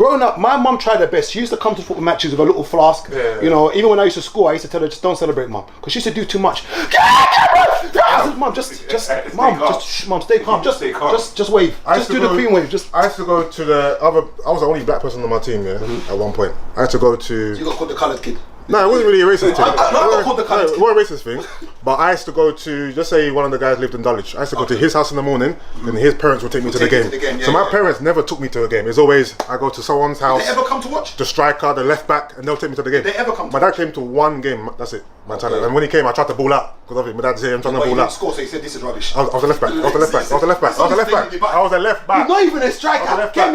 growing up, my mum tried her best. She used to come to football matches with a little flask. You know, even when I used to school, I used to tell her, just don't celebrate, mum, because she used to do too much. Mum, mum, stay calm. Just wave. Just do the queen wave. I used to go to the other. I was the only black person on my team. Yeah, at one point, I had to go to. So you got called the coloured kid. No, it wasn't really a racist thing. It wasn't a racist thing. But I used to go to, just say one of the guys lived in Dulwich. I used to go to his house in the morning, and his parents would take me to the game. So my parents never took me to a game. It's always, I go to someone's house. Did they ever come to watch? The striker, the left back, and they'll take me to the game. Did they ever come to My dad came to one game, that's it. My talent. And when he came, I tried to ball out. Because of it, my dad said, I'm trying to ball out. Score, so he said, this is rubbish. I was a left back. I was a left back. I was a left back. I was a left back. I was a left back. He's not even a striker. Get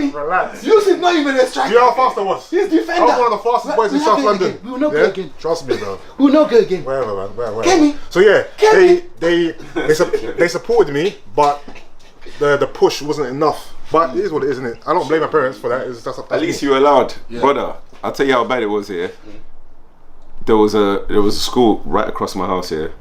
me. Relax. Yusuf not even a striker. You know how fast I was? He's defender. I was one of the fastest boys in South London. We will not go again. Trust me, bro. We will not go again. Wherever, man. Wherever. Get me. So yeah, they supported me, but the push wasn't enough. But it is what it is, isn't it? I don't blame my parents for that. That's at least you were allowed, brother. I'll tell you how bad it was here. There was a school right across my house here,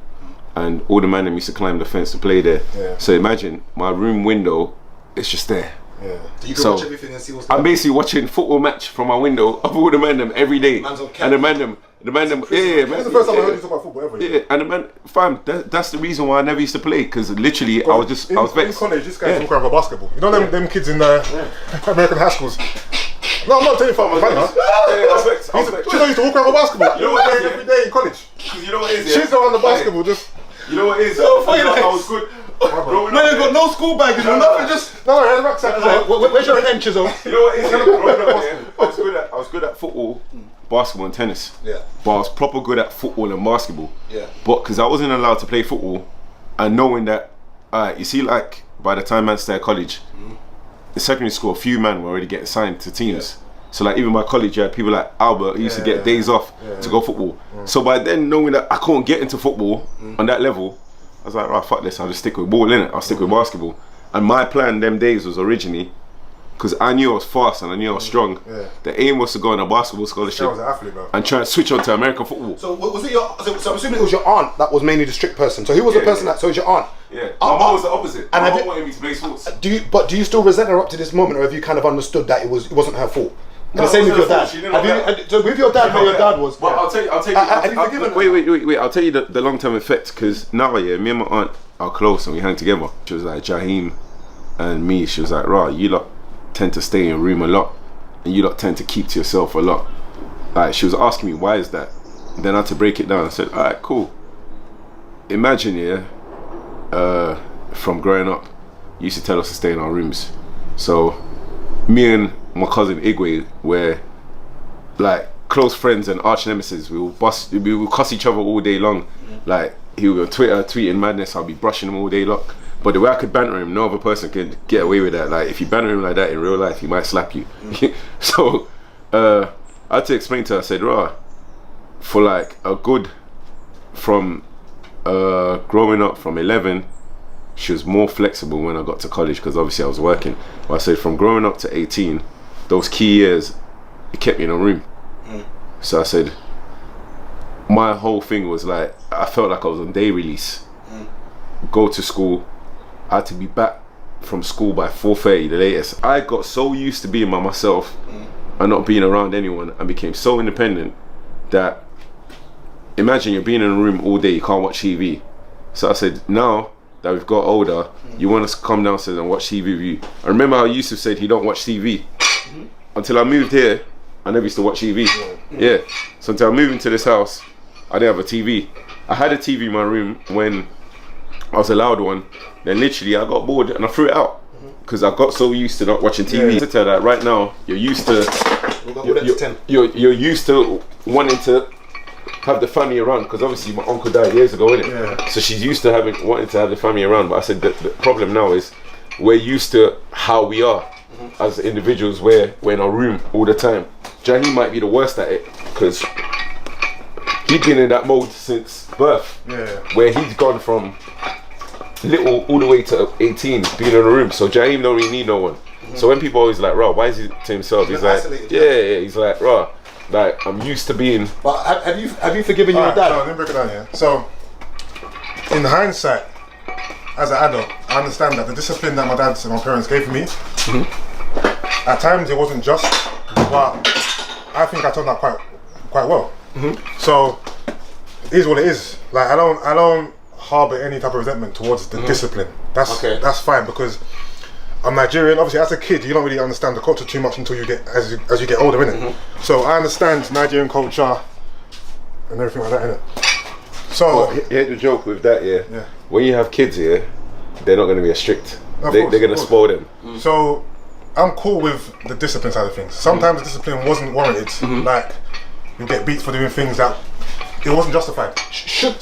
and all the men used to climb the fence to play there. So imagine my room window, it's just there. So you can watch everything and see what's going on. I'm basically watching football match from my window of all the men every day. And the man them, That's the first time I heard you talk about football ever. Yeah, and the man, fam, that's the reason why I never used to play, because literally I was vexed. In college, this guy's walking around with basketball. You know them kids in the American high schools? No, I'm not telling you from my banner. I was vexed. She used to walk around with basketball. You know what it is? Every day in college. You know what it is? She's around the basketball, just. You know what it is? I was good. No, you got no school bag, you know, nothing, just... No, I had a rucksack. Where's your pen, Chisel? You know what it is? I was good at football, basketball and tennis. But I was proper good at football and basketball. But because I wasn't allowed to play football, and knowing that, you see, like, by the time I started college, in secondary school, a few men were already getting signed to teams. So like even my college, you had people like Albert who used to get days off to go football. So by then, knowing that I couldn't get into football on that level, I was like, right, fuck this, I'll just stick with ball, innit? I'll stick with basketball. And my plan them days was originally, because I knew I was fast and I knew I was strong, the aim was to go on a basketball scholarship and try and switch on to American football. So was it so I'm assuming it was your aunt that was mainly the strict person. So who was the person that, so it was your aunt? Yeah, my mum was the opposite. My mum wanted me to play sports. Do you still resent her up to this moment, or have you kind of understood that it wasn't her fault? And the same with your dad. So with your dad, how your dad was. Well, I'll tell you. Wait. I'll tell you the long-term effect, because now, me and my aunt are close and we hang together. She was like, Jaheem and me, she was like, right, you lot tend to stay in your room a lot, and you lot tend to keep to yourself a lot. Like, she was asking me, why is that? And then I had to break it down. I said, all right, cool. Imagine, from growing up, you used to tell us to stay in our rooms. So me and my cousin Igwe were like close friends and arch nemesis. We would cuss each other all day long. Like, he would be on Twitter tweeting madness, I'll be brushing him all day long. But the way I could banter him, no other person could get away with that. Like, if you banter him like that in real life, he might slap you. So I had to explain to her, I said, right, for like a good, from growing up from 11, she was more flexible when I got to college, because obviously I was working. But I said from growing up to 18, those key years, it kept me in a room. So I said, my whole thing was like, I felt like I was on day release. Go to school, I had to be back from school by 4:30 the latest. I got so used to being by myself and not being around anyone, and became so independent that, imagine you're being in a room all day, you can't watch TV. So I said, now that we've got older, you want us to come downstairs and watch TV with you. I remember how Yusuf said he don't watch TV. Until I moved here, I never used to watch TV. So until I moved into this house, I didn't have a TV. I had a TV in my room when I was allowed one. Then literally I got bored and I threw it out, because I got so used to not watching TV. To tell that right now, you're used to you're used to wanting to have the family around, because obviously my uncle died years ago, innit? So she's used to wanting to have the family around. But I said the problem now is we're used to how we are as individuals, where we're in our room all the time. Jaheem might be the worst at it, because he'd been in that mode since birth, where he's gone from little all the way to 18 being in a room. So Jaheem don't really need no one. So when people always like, why is he to himself? He's like, he's like, like, I'm used to being. But have you forgiven your dad? So let me break it down here. So in hindsight, as an adult, I understand that the discipline that my dad and my parents gave me At times it wasn't just, but I think I turned out quite well. So it is what it is. Like I don't harbour any type of resentment towards the discipline. That's fine because I'm Nigerian. Obviously, as a kid, you don't really understand the culture too much until you get as you get older, innit? So I understand Nigerian culture and everything like that, innit? So here's the joke with that, yeah. When you have kids here, they're not going to be as strict. They're going to spoil them. So I'm cool with the discipline side of things. Sometimes the discipline wasn't warranted. Like you get beats for doing things that it wasn't justified. Should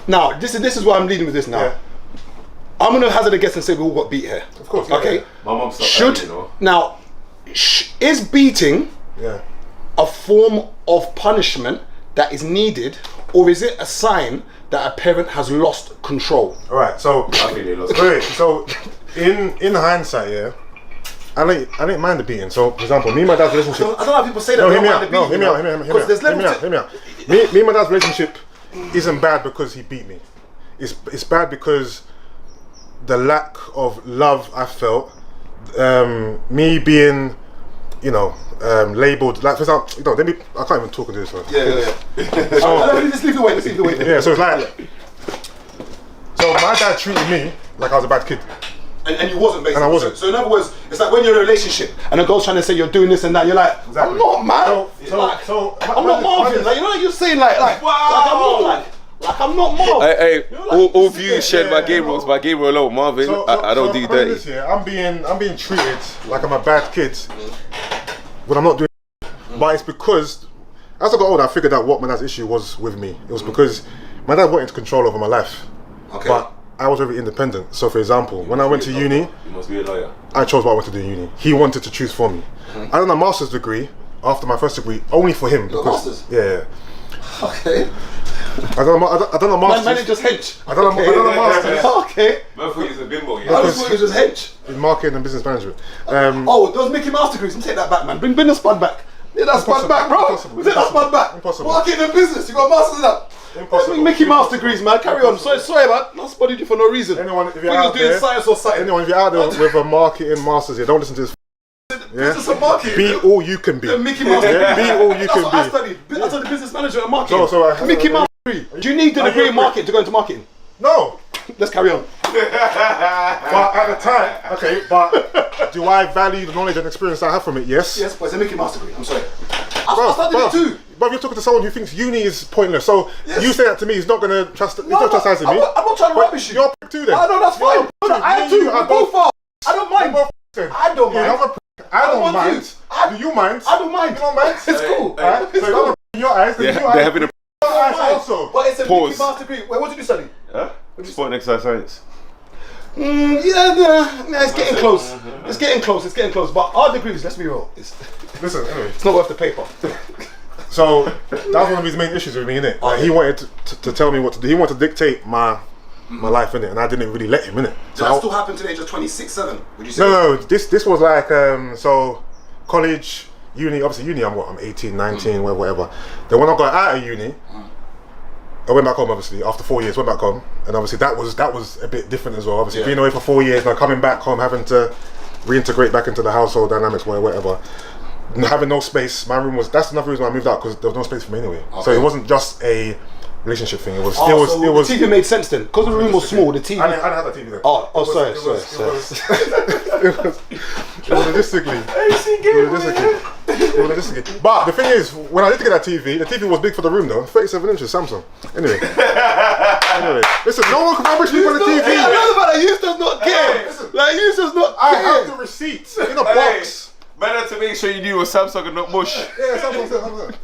now this is why I'm leading with this now. Yeah. I'm gonna hazard a guess and say we all got beat here. Of course. Okay. My mum stopped Should that, you know. now is beating a form of punishment that is needed, or is it a sign that a parent has lost control? All right. So I think they lost. wait. So in hindsight, yeah, I didn't mind the beating. So for example, me and my dad's relationship. I don't know how people say that. No, they hear me don't out. mind the No, beating, hear me out. because there's Hear me levels out. Hear me out. Me and my dad's relationship isn't bad because he beat me. It's bad because the lack of love I felt, me being, labelled like for example, I can't even talk and do this. Let's leave the weight. Let's leave the weight. Yeah, so it's like, so my dad treated me like I was a bad kid. And you wasn't, basically. And I wasn't. So in other words, it's like when you're in a relationship and a girl's trying to say you're doing this and that, you're like, Exactly. I'm not, man. I'm not Marvin. Like, you know, like you're saying, like I'm not Marvin. Hey, like, all views shared by Gabriel alone. Marvin, I don't do dirty. This, I'm being treated like I'm a bad kid when I'm not doing. But it's because as I got older, I figured out what my dad's issue was with me. It was because my dad wanted control over my life, but I was very independent. So, for example, when I went to uni, You must be a lawyer. I chose what I wanted to do in uni. He wanted to choose for me. I done a master's degree after my first degree, only for him. Masters? Yeah. Okay. I done a master's. Man, just hench. I done a master's Okay. Man, thought he was a bimbo. I just thought it was just hench. in marketing and business management. Oh, those Mickey Mouse degrees. Take that back, man. Bring the spud back. Yeah, that spud back, bro. Impossible. Take that spud back. Impossible. Marketing and business. You got a master's in that. Impossible. Mickey Mouse degrees, man. Carry on. Sorry, man. Not spotted you for no reason. Anyone, if you're When out you're doing there, science or something. anyone, if you're out there with a marketing master's here, don't listen to this. Business and marketing. Be all you can be. Mickey Mouse. Yeah, be all you That's can what I be. studied. I studied business management and marketing. So I- Mickey Mouse degree. Do you need the degree in marketing to go into marketing? No. Let's carry on. But at the time, okay, but do I value the knowledge and experience I have from it? Yes. Yes, but it's a Mickey Mouse degree. I'm sorry. I studied it too. But you're talking to someone who thinks uni is pointless. So you say that to me, he's not going to trust. He's not chastising me. I'm not trying to rubbish you. You're a prick too then. Oh, no, that's fine. I am too. We both are. I don't mind. I don't mind. I don't want mind. to. Do you mind? I don't mind. You don't mind? It's cool. Right? It's So cool. in your eyes, then Yeah, you eyes, they're having a your eyes also. But it's a Pause. Mickey Mouse degree. Wait, what did you study? sport and exercise science. It's getting close. It's getting close. It's getting close. But our degrees, let's be real, Listen, anyway. it's not worth the paper. So that was one of his main issues with me, innit? Like, he wanted to tell me what to do. He wanted to dictate my life, innit? And I didn't really let him, innit? So that still happened to the age of 26, 7? Would you say? No, this was like so college, uni. Obviously, uni. I'm 18, 19, whatever. Then when I got out of uni, I went back home. Obviously, after 4 years, went back home, and obviously that was a bit different as well. Obviously, being away for 4 years, now coming back home, having to reintegrate back into the household dynamics, whatever. Having no space, my room was. That's another reason why I moved out, because there was no space for me anyway. Okay. So it wasn't just a relationship thing. It was. So the TV made sense then, because the room was small. The TV. I didn't have that TV then. Sorry. Realistically. But the thing is, when I did get that TV, the TV was big for the room though. 37 inches, Samsung. Anyway, listen, no one can rubbish me for the TV. I know about that. Yus does not care. Like Yus does not care. I have the receipts in a box. Better to make sure you knew it was Samsung and not Mush. Yeah, Samsung.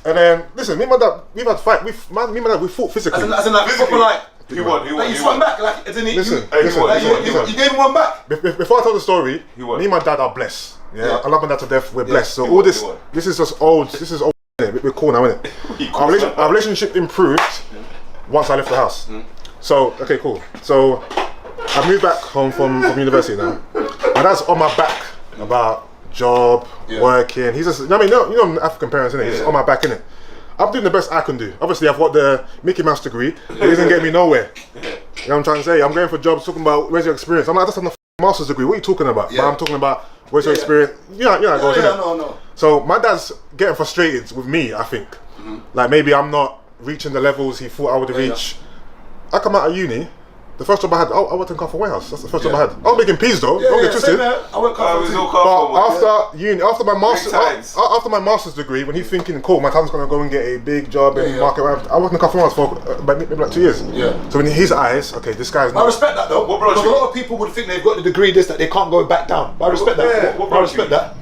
And then, listen, me and my dad, we've had fight. Me and my dad, we fought physically. As in like, proper like. Who won? Like you swung back, like as in Listen, you gave him one back. Before I tell the story, me and my dad are blessed. Yeah, I love my dad to death. We're blessed. So all this is just old. This is old. We're cool now, isn't it? Our relationship improved once I left the house. So okay, cool. So I moved back home from university now. My dad's on my back about job, working. He's just, you know African parents, innit? He's just on my back, innit? I'm doing the best I can do. Obviously, I've got the Mickey Mouse degree, but it doesn't get me nowhere. You know what I'm trying to say? I'm going for jobs, talking about where's your experience. I'm like, that's not master's degree. What are you talking about? Yeah. But I'm talking about where's your experience? No. So my dad's getting frustrated with me, I think. Like maybe I'm not reaching the levels he thought I would reach. I come out of uni. The first job I had, I worked in Carrefour Warehouse. That's the first job I had. I was making peas though. Don't get twisted. I went Carrefour too. But after uni, after my master's degree, when he's thinking, cool, my son's gonna go and get a big job in market. I worked in Carrefour Warehouse for maybe like 2 years. Yeah. So in his eyes, okay, this guy's. I respect that though. Because a lot of people would think they've got the degree that they can't go back down. But I respect that. I respect that.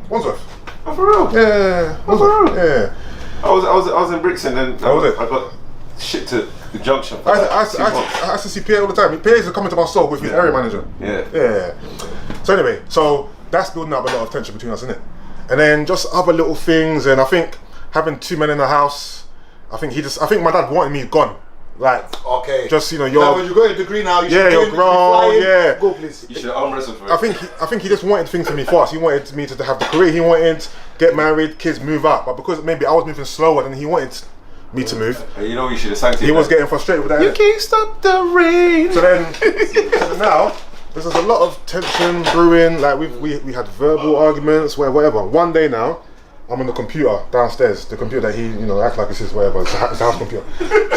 Wandsworth. Oh, for real? Yeah. For real? Yeah. I was in Brixton and How was it? I got shipped to the junction. I used to see Pierre all the time. Pierre used to come into my store with his area manager. Yeah. So anyway, so that's building up a lot of tension between us, isn't it? And then just other little things, and I think having 2 men in the house, I think my dad wanted me gone. Like, okay, just you're. Now when you got a degree now, you're grown. Yeah, go please. You should arm wrestle for it. I think he just wanted things for me fast. He wanted me to have the career. He wanted to get married, kids, move up. But because maybe I was moving slower than he wanted me to move, you know, you should have sang to he was getting frustrated with that. You can't stop the rain. So then, now there's a lot of tension brewing. Like we had verbal arguments, whatever. One day now, I'm on the computer downstairs. The computer that he, acts like it's his whatever. It's a house computer.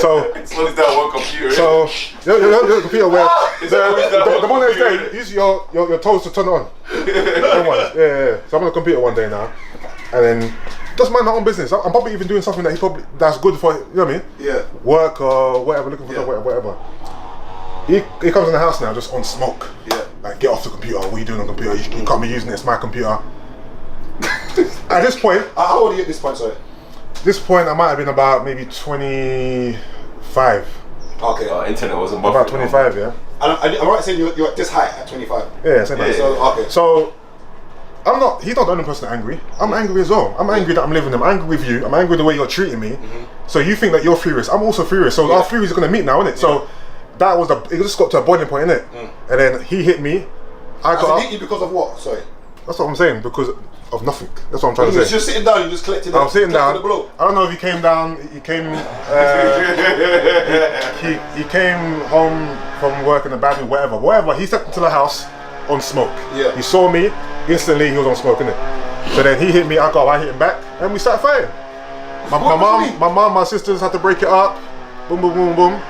So it's only that one computer. So the computer where the one that's there, use your toes to turn it on. Yeah. So I'm on the computer one day now, and then just mind my own business. I'm probably even doing something that's good for, you know what I mean? Yeah. Work or whatever, looking for whatever. He comes in the house now just on smoke. Yeah. Like, get off the computer. What are you doing on the computer? You can't be using it. It's my computer. At this point, how old are you at this point? Sorry. This point, I might have been about maybe 25. Okay. Internet wasn't about 25, yeah. And I'm right saying you're at this height at 25. Yeah, same height. So, okay. So he's not the only person angry. I'm angry as well. I'm angry that I'm living. I'm angry with you. I'm angry the way you're treating me. So you think that you're furious. I'm also furious. So our furies are gonna meet now, innit? So that was it just got to a boiling point, innit? And then he hit me. I got up. Hit you because of what? Sorry. That's what I'm saying, because of nothing. That's what I'm trying to say. You're just sitting down, you just collected I'm sitting down. The blow. I don't know if he came down, he came he came home from work in a bad mood, whatever. He stepped into the house on smoke. Yeah. He saw me, instantly he was on smoke, innit? So then he hit me, I hit him back, and we started fighting. My mom, my sisters had to break it up. Boom, boom, boom, boom.